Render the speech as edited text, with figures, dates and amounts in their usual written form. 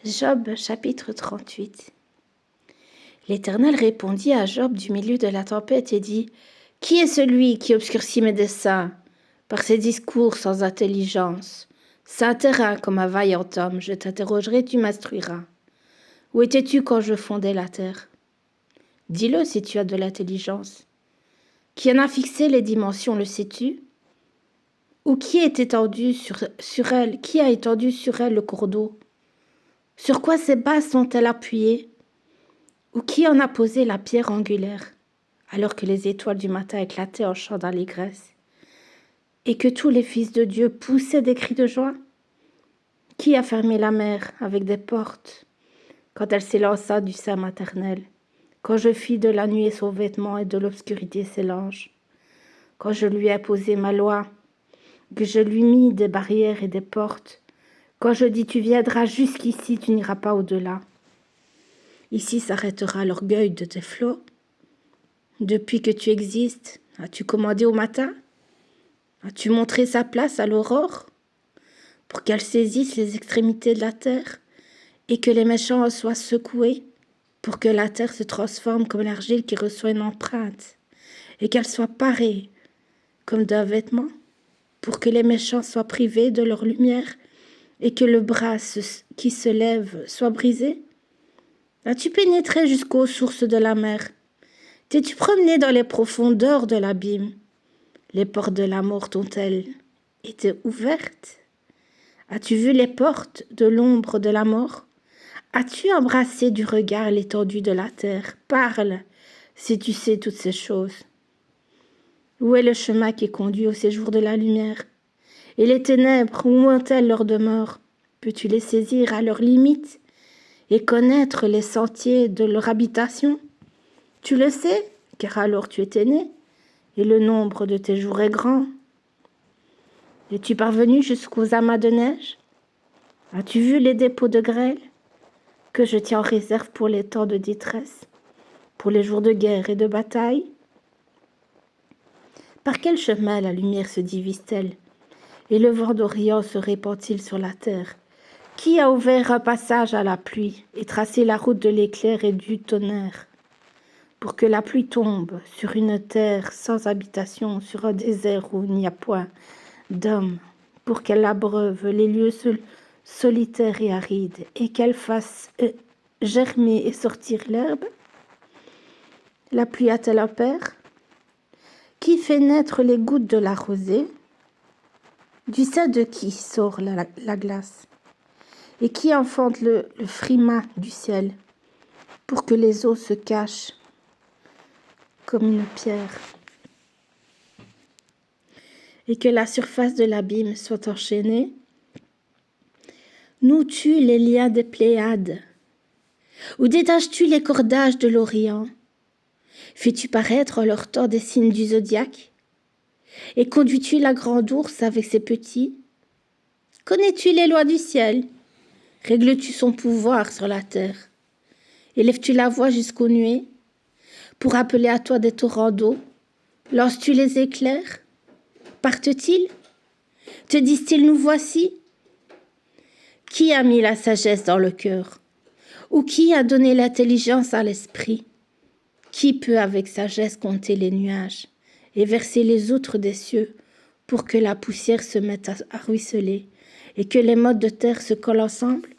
Job chapitre 38. L'Éternel répondit à Job du milieu de la tempête et dit : « Qui est celui qui obscurcit mes desseins par ses discours sans intelligence ? Saint terrain comme un vaillant homme, je t'interrogerai, tu m'instruiras. Où étais-tu quand je fondais la terre ? Dis-le si tu as de l'intelligence. Qui en a fixé les dimensions, le sais-tu ? Ou qui est étendu sur elle ? Qui a étendu sur elle le cours d'eau ? Sur quoi ces bases sont-elles appuyées ? Ou qui en a posé la pierre angulaire, alors que les étoiles du matin éclataient en chants d'allégresse, et que tous les fils de Dieu poussaient des cris de joie ? Qui a fermé la mer avec des portes, quand elle s'élança du sein maternel, quand je fis de la nuit son vêtement et de l'obscurité ses langes, quand je lui ai posé ma loi, que je lui mis des barrières et des portes, quand je dis tu viendras jusqu'ici, tu n'iras pas au-delà. Ici s'arrêtera l'orgueil de tes flots. Depuis que tu existes, as-tu commandé au matin ? As-tu montré sa place à l'aurore pour qu'elle saisisse les extrémités de la terre et que les méchants soient secoués, pour que la terre se transforme comme l'argile qui reçoit une empreinte et qu'elle soit parée comme d'un vêtement, pour que les méchants soient privés de leur lumière et que le bras qui se lève soit brisé ? As-tu pénétré jusqu'aux sources de la mer ? T'es-tu promené dans les profondeurs de l'abîme ? Les portes de la mort t'ont-elles été ouvertes ? As-tu vu les portes de l'ombre de la mort ? As-tu embrassé du regard l'étendue de la terre ? Parle, si tu sais toutes ces choses. Où est le chemin qui conduit au séjour de la lumière ? Et les ténèbres, où ont-elles leur demeure ? Peux-tu les saisir à leurs limites et connaître les sentiers de leur habitation ? Tu le sais, car alors tu étais né, et le nombre de tes jours est grand. Es-tu parvenu jusqu'aux amas de neige ? As-tu vu les dépôts de grêle que je tiens en réserve pour les temps de détresse, pour les jours de guerre et de bataille ? Par quel chemin la lumière se divise-t-elle et le vent d'Orient se répand-il sur la terre ? Qui a ouvert un passage à la pluie et tracé la route de l'éclair et du tonnerre, pour que la pluie tombe sur une terre sans habitation, sur un désert où il n'y a point d'homme, pour qu'elle abreuve les lieux solitaires et arides, et qu'elle fasse germer et sortir l'herbe ? La pluie a-t-elle un père ? Qui fait naître les gouttes de la rosée ? Du sein de qui sort la glace ? Et qui enfante le frimas du ciel, pour que les eaux se cachent comme une pierre, et que la surface de l'abîme soit enchaînée ? Noues-tu les liens des Pléiades ? Ou détaches-tu les cordages de l'Orient ? Fais-tu paraître en leur temps des signes du zodiaque ? Et conduis-tu la grande ours avec ses petits ? Connais-tu les lois du ciel ? Règles-tu son pouvoir sur la terre ? Élèves-tu la voix jusqu'aux nuées pour appeler à toi des torrents d'eau ? Lances-tu les éclairs ? Partent-ils ? Te disent-ils : nous voici ? Qui a mis la sagesse dans le cœur ? Ou qui a donné l'intelligence à l'esprit ? Qui peut avec sagesse compter les nuages et verser les outres des cieux pour que la poussière se mette à ruisseler et que les mottes de terre se collent ensemble ?